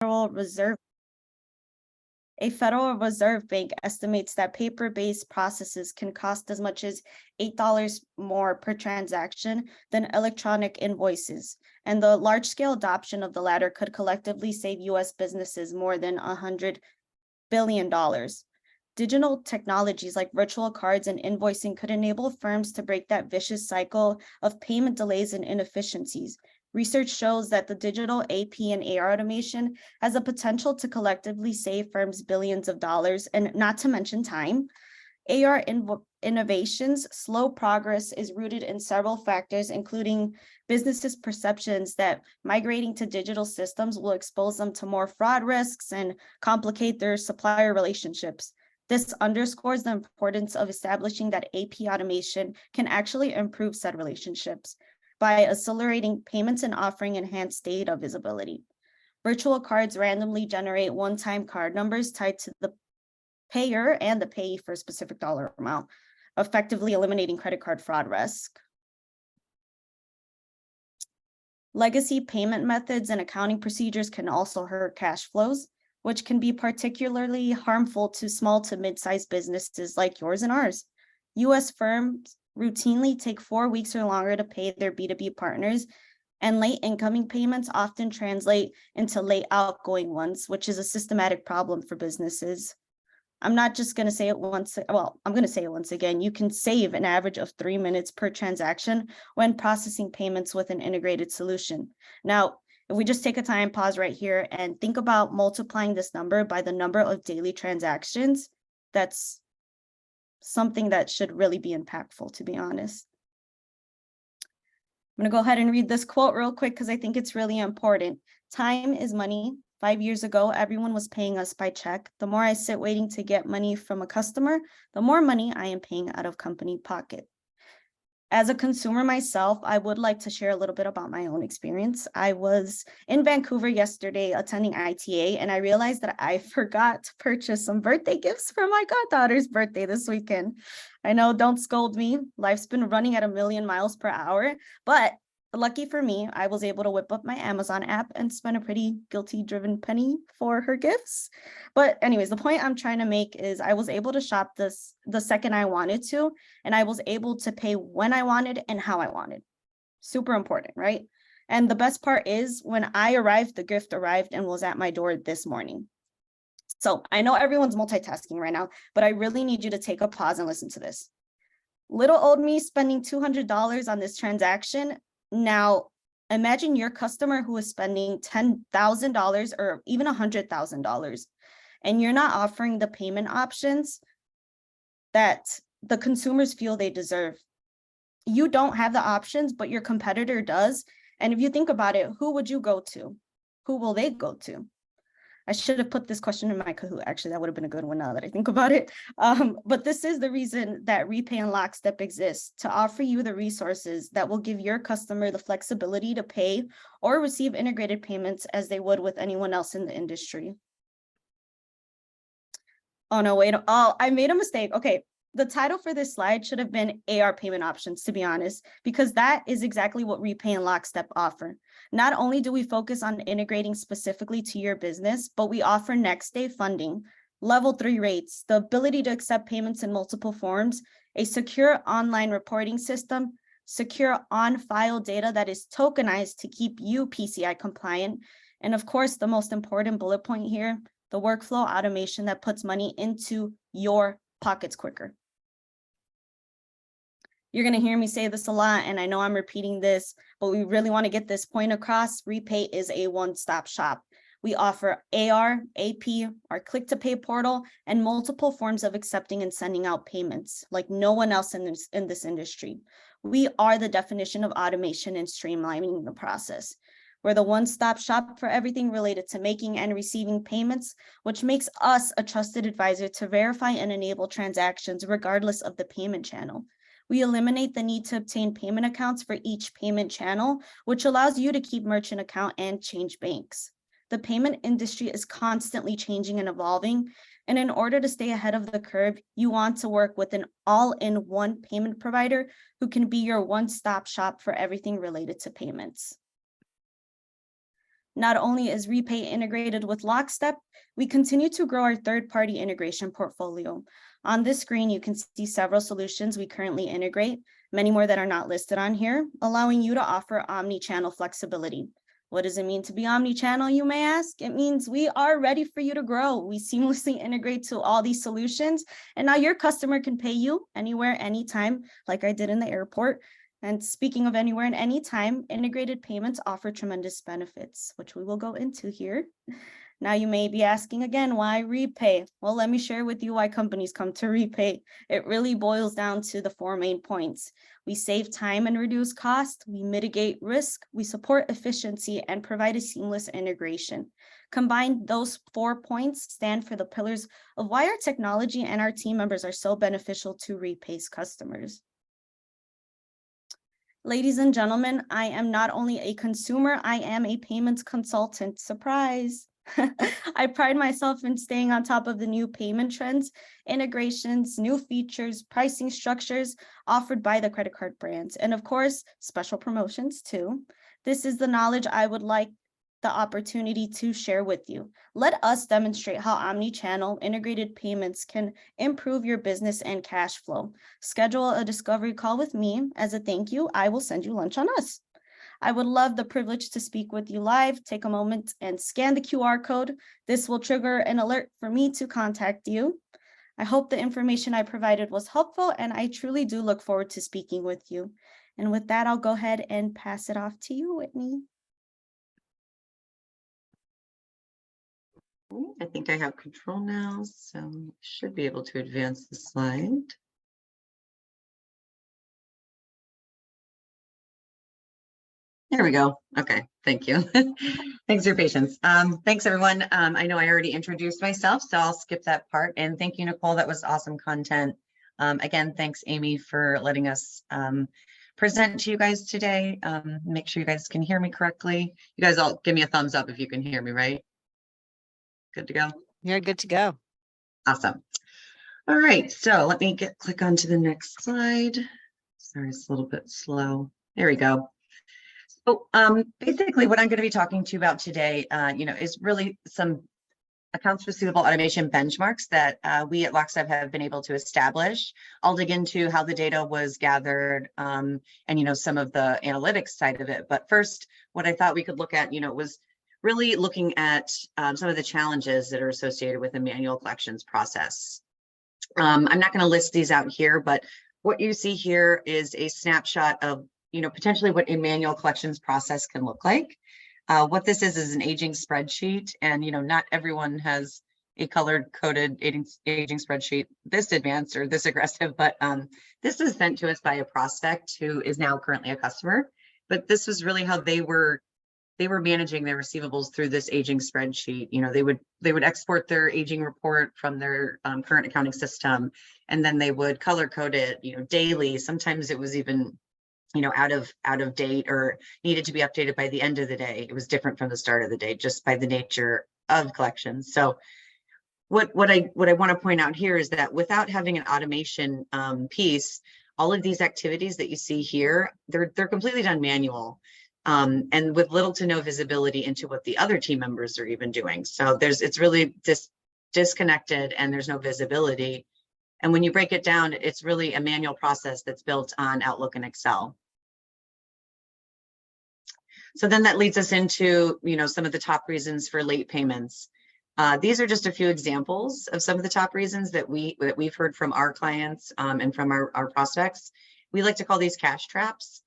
Federal Reserve Bank estimates that paper-based processes can cost as much as $8 more per transaction than electronic invoices, and the large-scale adoption of the latter could collectively save U.S. businesses more than $100 billion. Digital technologies like virtual cards and invoicing could enable firms to break that vicious cycle of payment delays and inefficiencies. Research shows that the digital AP and AR automation has the potential to collectively save firms billions of dollars, and not to mention time. AR innovations' slow progress is rooted in several factors, including businesses' perceptions that migrating to digital systems will expose them to more fraud risks and complicate their supplier relationships. This underscores the importance of establishing that AP automation can actually improve said relationships by accelerating payments and offering enhanced data visibility. Virtual cards randomly generate one-time card numbers tied to the payer and the payee for a specific dollar amount, effectively eliminating credit card fraud risk. Legacy payment methods and accounting procedures can also hurt cash flows, which can be particularly harmful to small to mid-sized businesses like yours and ours. U.S. firms routinely take 4 weeks or longer to pay their B2B partners, and late incoming payments often translate into late outgoing ones, which is a systematic problem for businesses. I'm not just going to say it once, well, I'm going to say it once again. You can save an average of 3 minutes per transaction when processing payments with an integrated solution. Now, if we just take a time, pause right here, and think about multiplying this number by the number of daily transactions, that's something that should really be impactful, to be honest. I'm going to go ahead and read this quote real quick because I think it's really important. Time is money. 5 years ago, everyone was paying us by check. The more I sit waiting to get money from a customer, the more money I am paying out of company pocket. As a consumer myself, I would like to share a little bit about my own experience. I was in Vancouver yesterday attending ITA, and I realized that I forgot to purchase some birthday gifts for my goddaughter's birthday this weekend. I know, don't scold me. Life's been running at 1,000,000 miles per hour, but lucky for me, I was able to whip up my Amazon app and spend a pretty guilty-driven penny for her gifts. But anyways, the point I'm trying to make is I was able to shop this the second I wanted to, and I was able to pay when I wanted and how I wanted. Super important, right? And the best part is when I arrived, the gift arrived and was at my door this morning. So I know everyone's multitasking right now, but I really need you to take a pause and listen to this. Little old me spending $200 on this transaction. Now, imagine your customer who is spending $10,000 or even $100,000, and you're not offering the payment options that the consumers feel they deserve. You don't have the options, but your competitor does. And if you think about it, who would you go to? Who will they go to? I should have put this question in my Kahoot. Actually, that would have been a good one now that I think about it. But this is the reason that REPAY and Lockstep exists, to offer you the resources that will give your customer the flexibility to pay or receive integrated payments as they would with anyone else in the industry. Oh, no, wait. Oh, I made a mistake. Okay. The title for this slide should have been AR payment options, to be honest, because that is exactly what REPAY and Lockstep offer. Not only do we focus on integrating specifically to your business, but we offer next day funding, level 3 rates, the ability to accept payments in multiple forms, a secure online reporting system, secure on-file data that is tokenized to keep you PCI compliant, and of course, the most important bullet point here, the workflow automation that puts money into your pockets quicker. You're going to hear me say this a lot, and I know I'm repeating this, but we really want to get this point across. REPAY is a one-stop shop. We offer AR, AP, our click-to-pay portal, and multiple forms of accepting and sending out payments like no one else in this industry. We are the definition of automation and streamlining the process. We're the one-stop shop for everything related to making and receiving payments, which makes us a trusted advisor to verify and enable transactions regardless of the payment channel. We eliminate the need to obtain payment accounts for each payment channel, which allows you to keep merchant account and change banks. The payment industry is constantly changing and evolving, and in order to stay ahead of the curve, you want to work with an all-in-one payment provider who can be your one-stop shop for everything related to payments. Not only is REPAY integrated with Lockstep, we continue to grow our third-party integration portfolio. On this screen, you can see several solutions we currently integrate, many more that are not listed on here, allowing you to offer omni-channel flexibility. What does it mean to be omni-channel, you may ask? It means we are ready for you to grow. We seamlessly integrate to all these solutions, and now your customer can pay you anywhere, anytime, like I did in the airport. And speaking of anywhere and anytime, integrated payments offer tremendous benefits, which we will go into here. Now you may be asking again, why REPAY? Well, let me share with you why companies come to REPAY. It really boils down to the 4 main points. We save time and reduce cost, we mitigate risk, we support efficiency, and provide a seamless integration. Combined, those 4 points stand for the pillars of why our technology and our team members are so beneficial to REPAY's customers. Ladies and gentlemen, I am not only a consumer, I am a payments consultant. Surprise! I pride myself in staying on top of the new payment trends, integrations, new features, pricing structures offered by the credit card brands, and of course, special promotions too. This is the knowledge I would like the opportunity to share with you. Let us demonstrate how omni-channel integrated payments can improve your business and cash flow. Schedule a discovery call with me. As a thank you, I will send you lunch on us. I would love the privilege to speak with you live. Take a moment and scan the QR code. This will trigger an alert for me to contact you. I hope the information I provided was helpful, and I truly do look forward to speaking with you. And with that, I'll go ahead and pass it off to you, Whitney. I think I have control now, so I should be able to advance the slide. There we go. Okay, thank you. Thanks for your patience. Thanks everyone. I know I already introduced myself, so I'll skip that part. And thank you, Nicole. That was awesome content. Again, thanks, Amy, for letting us present to you guys today. Make sure you guys can hear me correctly. You guys all give me a thumbs up if you can hear me, right? Good to go? You're good to go. Awesome. All right, so let me click on to the next slide. Sorry, it's a little bit slow. There we go. So basically what I'm going to be talking to you about today, is really some accounts receivable automation benchmarks that we at Lockstep have been able to establish. I'll dig into how the data was gathered and, some of the analytics side of it. But first, what I thought we could look at, was really looking at some of the challenges that are associated with the manual collections process. I'm not going to list these out here, but what you see here is a snapshot of potentially what a manual collections process can look like. What this is an aging spreadsheet, and not everyone has a color-coded aging spreadsheet this advanced or this aggressive, but this was sent to us by a prospect who is now currently a customer. But this was really how they were managing their receivables through this aging spreadsheet. They would export their aging report from their current accounting system, and then they would color code it, daily. Sometimes it was even out of date or needed to be updated by the end of the day. It was different from the start of the day, just by the nature of collections. So what I want to point out here is that without having an automation piece, all of these activities that you see here, they're completely done manual, and with little to no visibility into what the other team members are even doing. So it's really disconnected, and there's no visibility. And when you break it down, it's really a manual process that's built on Outlook and Excel. So then that leads us into, some of the top reasons for late payments. These are just a few examples of some of the top reasons that we've heard from our clients and from our prospects. We like to call these cash traps,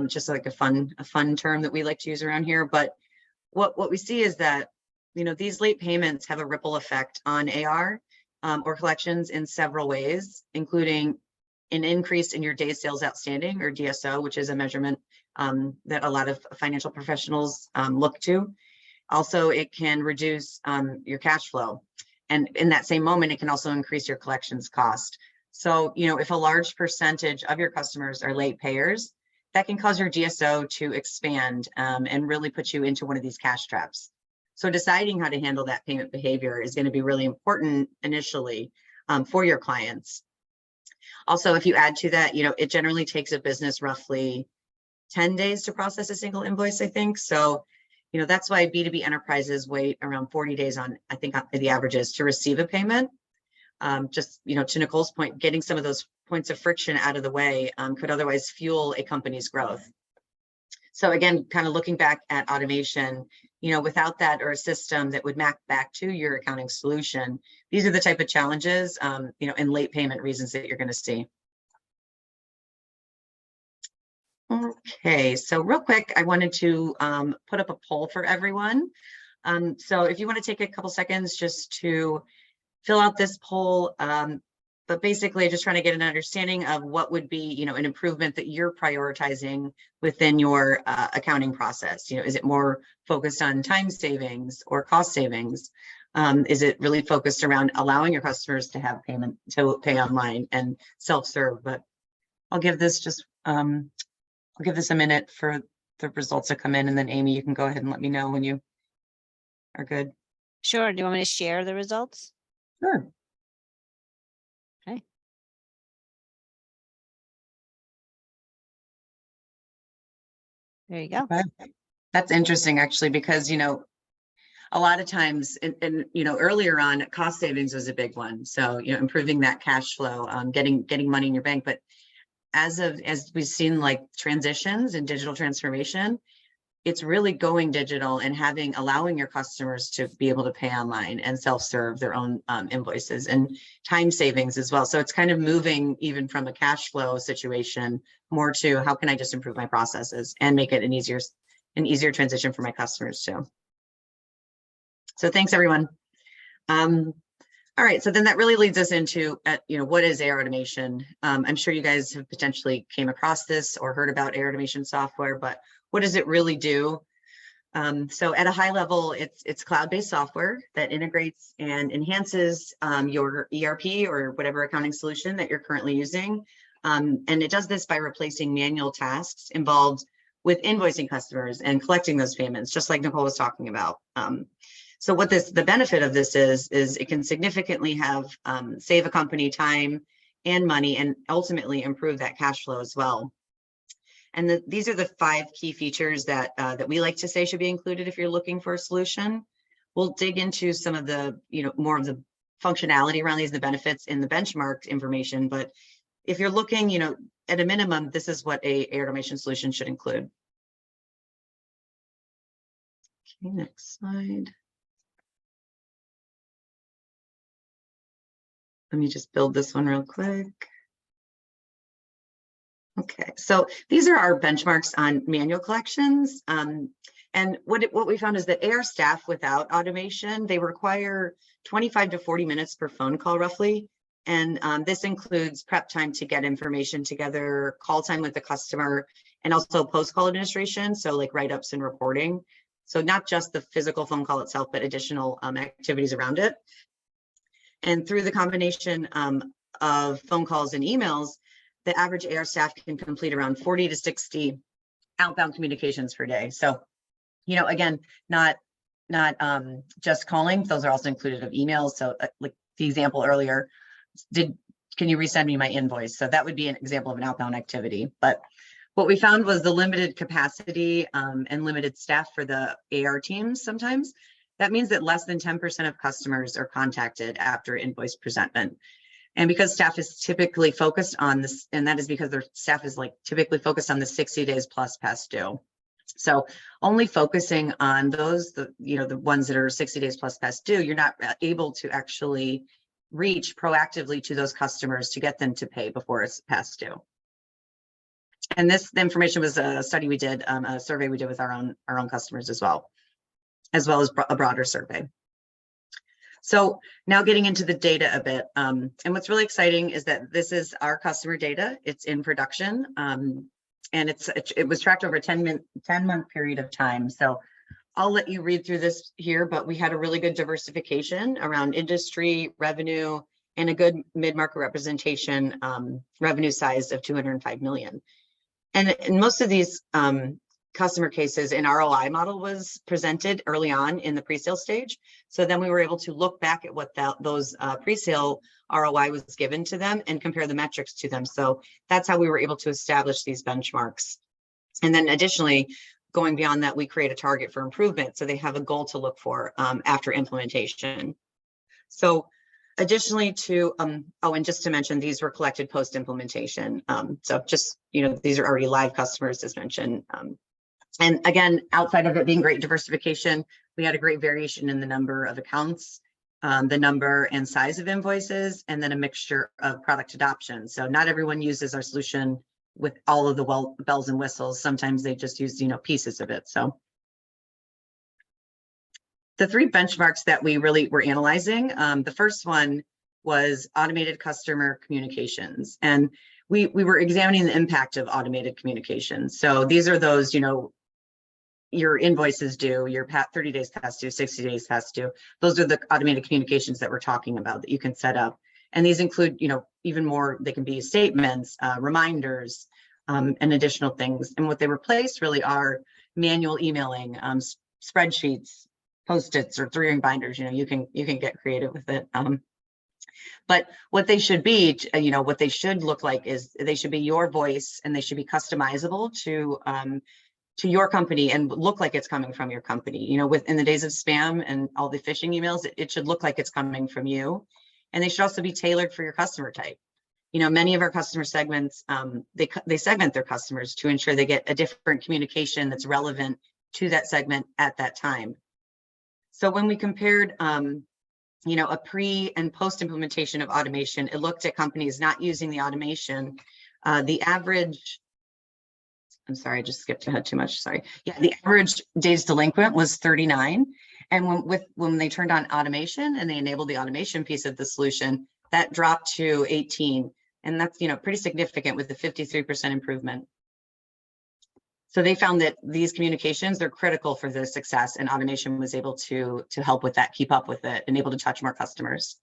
just like a fun term that we like to use around here. But what we see is that, these late payments have a ripple effect on AR or collections in several ways, including an increase in your days sales outstanding, or DSO, which is a measurement that a lot of financial professionals look to. Also, it can reduce your cash flow. And in that same moment, it can also increase your collections cost. So, if a large percentage of your customers are late payers, that can cause your DSO to expand and really put you into one of these cash traps. So deciding how to handle that payment behavior is going to be really important initially for your clients. Also, if you add to that, it generally takes a business roughly 10 days to process a single invoice, I think. So, That's why B2B enterprises wait around 40 days on, I think the average is, to receive a payment. Just, to Nicole's point, getting some of those points of friction out of the way could otherwise fuel a company's growth. So again, kind of looking back at automation, without that or a system that would map back to your accounting solution, these are the type of challenges, and late payment reasons that you're going to see. Okay, so real quick, I wanted to put up a poll for everyone. So if you want to take a couple seconds just to fill out this poll, but basically just trying to get an understanding of what would be, an improvement that you're prioritizing within your accounting process. Is it more focused on time savings or cost savings? Is it really focused around allowing your customers to have payment to pay online and self-serve? But I'll give this a minute for the results to come in, and then Amy, you can go ahead and let me know when you are good. Sure. Do you want me to share the results? Sure. Okay. There you go. Okay. That's interesting, actually, because, a lot of times, and earlier on, cost savings was a big one. So, improving that cash flow, getting money in your bank. But as we've seen, like transitions and digital transformation, it's really going digital and allowing your customers to be able to pay online and self-serve their own invoices, and time savings as well. So it's kind of moving even from a cash flow situation more to how can I just improve my processes and make it an easier transition for my customers too. So thanks, everyone. All right, so then that really leads us into, what is AR automation? I'm sure you guys have potentially came across this or heard about AR automation software, but what does it really do? So at a high level, it's cloud-based software that integrates and enhances your ERP or whatever accounting solution that you're currently using. And it does this by replacing manual tasks involved with invoicing customers and collecting those payments, just like Nicole was talking about. So what the benefit of this is it can significantly save a company time and money, and ultimately improve that cash flow as well. And these are the 5 key features that we like to say should be included if you're looking for a solution. We'll dig into some of the, more of the functionality around these, the benefits in the benchmarked information. But if you're looking, at a minimum, this is what a AR automation solution should include. Okay, next slide. Let me just build this one real quick. Okay, so these are our benchmarks on manual collections. And what we found is that AR staff without automation, they require 25 to 40 minutes per phone call roughly. And this includes prep time to get information together, call time with the customer, and also post-call administration. So like write-ups and reporting. So not just the physical phone call itself, but additional activities around it. And through the combination of phone calls and emails, the average AR staff can complete around 40 to 60 outbound communications per day. So, again, not just calling, those are also included of emails. So like the example earlier, can you resend me my invoice? So that would be an example of an outbound activity. But what we found was the limited capacity and limited staff for the AR teams sometimes. That means that less than 10% of customers are contacted after invoice presentment. And because staff is typically focused on this, and that is because their staff is typically focused on the 60 days plus past due. So only focusing on those, the ones that are 60 days plus past due, you're not able to actually reach proactively to those customers to get them to pay before it's past due. And the information was a study we did, a survey we did with our own customers as well as a broader survey. So now getting into the data a bit, and what's really exciting is that this is our customer data. It's in production, and it was tracked over a 10-month period of time. So I'll let you read through this here, but we had a really good diversification around industry, revenue, and a good mid-market representation, revenue size of 205 million. And in most of these customer cases, an ROI model was presented early on in the pre-sale stage. So then we were able to look back at what those pre-sale ROI was given to them and compare the metrics to them. So that's how we were able to establish these benchmarks. And then additionally, going beyond that, we create a target for improvement. So they have a goal to look for after implementation. So additionally to, oh, and just to mention, these were collected post-implementation. So just, these are already live customers as mentioned. And again, outside of it being great diversification, we had a great variation in the number of accounts, the number and size of invoices, and then a mixture of product adoption. So not everyone uses our solution with all of the bells and whistles. Sometimes they just use, pieces of it. So the three benchmarks that we really were analyzing, the first one was automated customer communications. And we were examining the impact of automated communications. So these are those, your invoices due, your 30 days past due, 60 days past due. Those are the automated communications that we're talking about that you can set up. And these include, even more, they can be statements, reminders, and additional things. And what they replace really are manual emailing, spreadsheets, Post-its, or 3-ring binders. You can get creative with it. But what they should be, what they should look like is they should be your voice, and they should be customizable to your company and look like it's coming from your company. Within the days of spam and all the phishing emails, it should look like it's coming from you. And they should also be tailored for your customer type. Many of our customer segments, they segment their customers to ensure they get a different communication that's relevant to that segment at that time. So when we compared, a pre and post implementation of automation, it looked at companies not using the automation. The average, I'm sorry, I just skipped ahead too much. Sorry. Yeah, the average days delinquent was 39. And when they turned on automation and they enabled the automation piece of the solution, that dropped to 18. And that's, pretty significant with the 53% improvement. So they found that these communications, they're critical for their success, and automation was able to help with that, keep up with it, and able to touch more customers.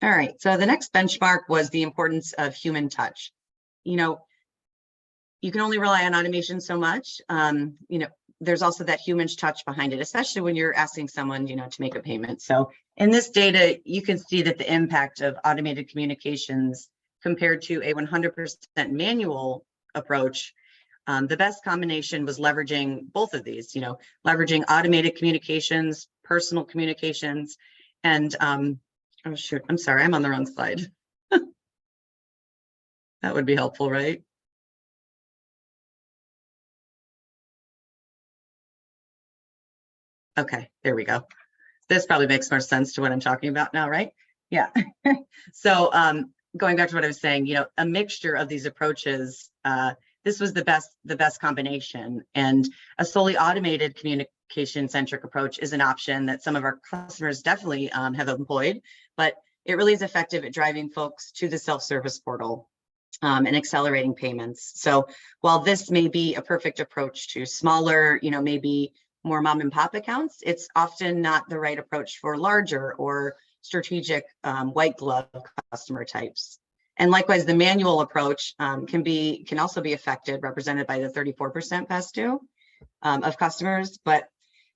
All right, so the next benchmark was the importance of human touch. You can only rely on automation so much. There's also that human touch behind it, especially when you're asking someone, to make a payment. So in this data, you can see that the impact of automated communications compared to a 100% manual approach, the best combination was leveraging both of these, leveraging automated communications, personal communications, and oh shoot, I'm sorry, I'm on the wrong slide. That would be helpful, right? Okay, there we go. This probably makes more sense to what I'm talking about now, right? Yeah. So going back to what I was saying, a mixture of these approaches, this was the best combination. And a solely automated communication-centric approach is an option that some of our customers definitely have employed, but it really is effective at driving folks to the self-service portal and accelerating payments. So while this may be a perfect approach to smaller, maybe more mom and pop accounts, it's often not the right approach for larger or strategic white glove customer types. And likewise, the manual approach can also be affected, represented by the 34% past due of customers, but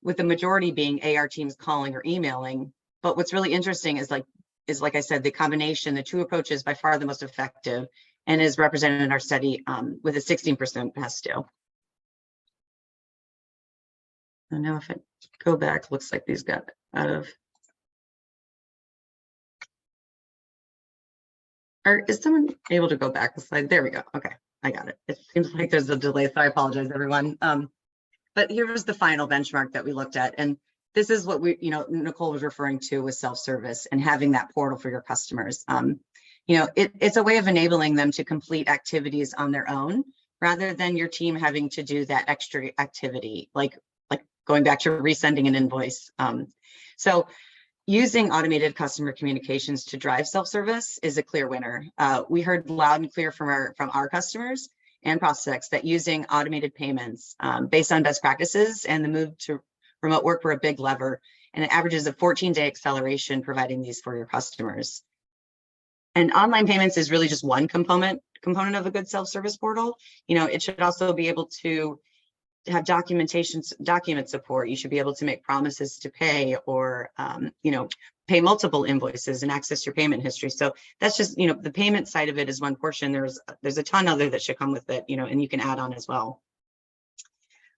with the majority being AR teams calling or emailing. But what's really interesting is like I said, the combination, the two approaches by far the most effective, and is represented in our study with a 16% past due. And now if I go back, looks like these got out of. Or is someone able to go back a slide? There we go. Okay, I got it. It seems like there's a delay, so I apologize, everyone. But here was the final benchmark that we looked at. And this is what Nicole was referring to with self-service and having that portal for your customers. It's a way of enabling them to complete activities on their own, rather than your team having to do that extra activity, like going back to resending an invoice. So using automated customer communications to drive self-service is a clear winner. We heard loud and clear from our customers and prospects that using automated payments based on best practices and the move to remote work were a big lever, and it averages a 14-day acceleration providing these for your customers. And online payments is really just one component of a good self-service portal. It should also be able to have document support. You should be able to make promises to pay, or pay multiple invoices and access your payment history. So that's just the payment side of it is one portion. There's a ton other that should come with it, and you can add on as well.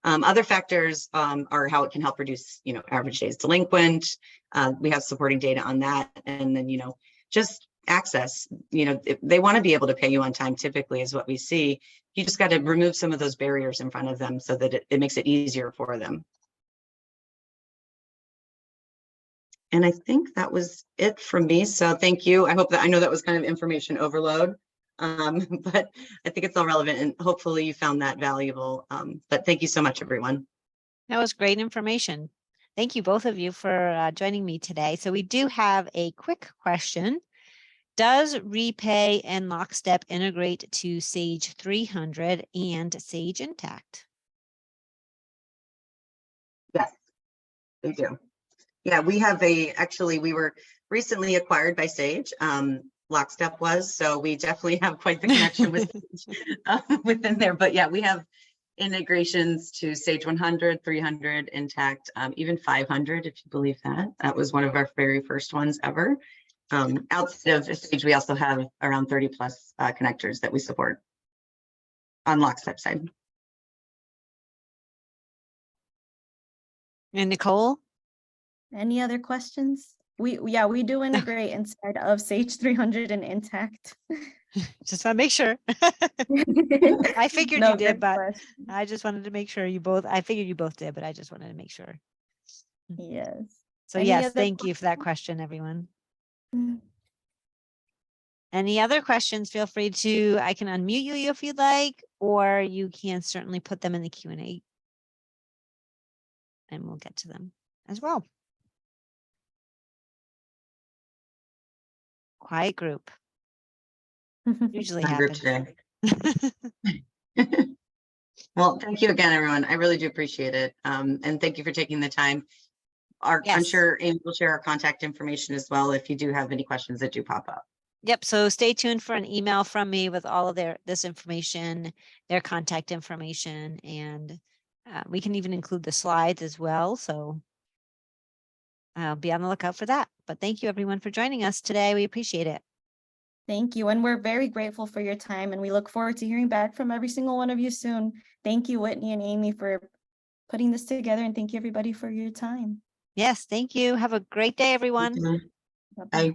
Other factors are how it can help reduce, average days delinquent. We have supporting data on that. And then, just access, if they want to be able to pay you on time, typically is what we see. You just got to remove some of those barriers in front of them so that it makes it easier for them. And I think that was it from me. So thank you. I know that was kind of information overload, but I think it's all relevant and hopefully you found that valuable. But thank you so much, everyone. That was great information. Thank you, both of you, for joining me today. So we do have a quick question. Does REPAY and Lockstep integrate to Sage 300 and Sage Intact? Yes, they do. Yeah, we were recently acquired by Sage. Lockstep was, so we definitely have quite the connection with within there. But yeah, we have integrations to Sage 100, 300, Intact, even 500, if you believe that. That was one of our very first ones ever. Outside of Sage, we also have around 30 plus connectors that we support on Lockstep side. And Nicole? Any other questions? We do integrate inside of Sage 300 and Intact. Just want to make sure. I figured No, you did, good but question. I just wanted to make sure I figured you both did, but I just wanted to make sure. Yes. So Any yes, other thank you for that question, everyone. Any other questions, feel free to, I can unmute you if you'd like, or you can certainly put them in the Q&A and we'll get to them as well. Quiet group. Usually Group happens. today. Well, thank you again, everyone. I really do appreciate it. And thank you for taking the time. I'm Yes. sure Amy will share our contact information as well if you do have any questions that do pop up. Yep. So stay tuned for an email from me with all of this information, their contact information, and we can even include the slides as well. So I'll be on the lookout for that. But thank you, everyone, for joining us today. We appreciate it. Thank you. And we're very grateful for your time and we look forward to hearing back from every single one of you soon. Thank you, Whitney and Amy, for putting this together, and thank you everybody for your time. Yes. Thank you. Have a great day, everyone. Bye-bye. Bye.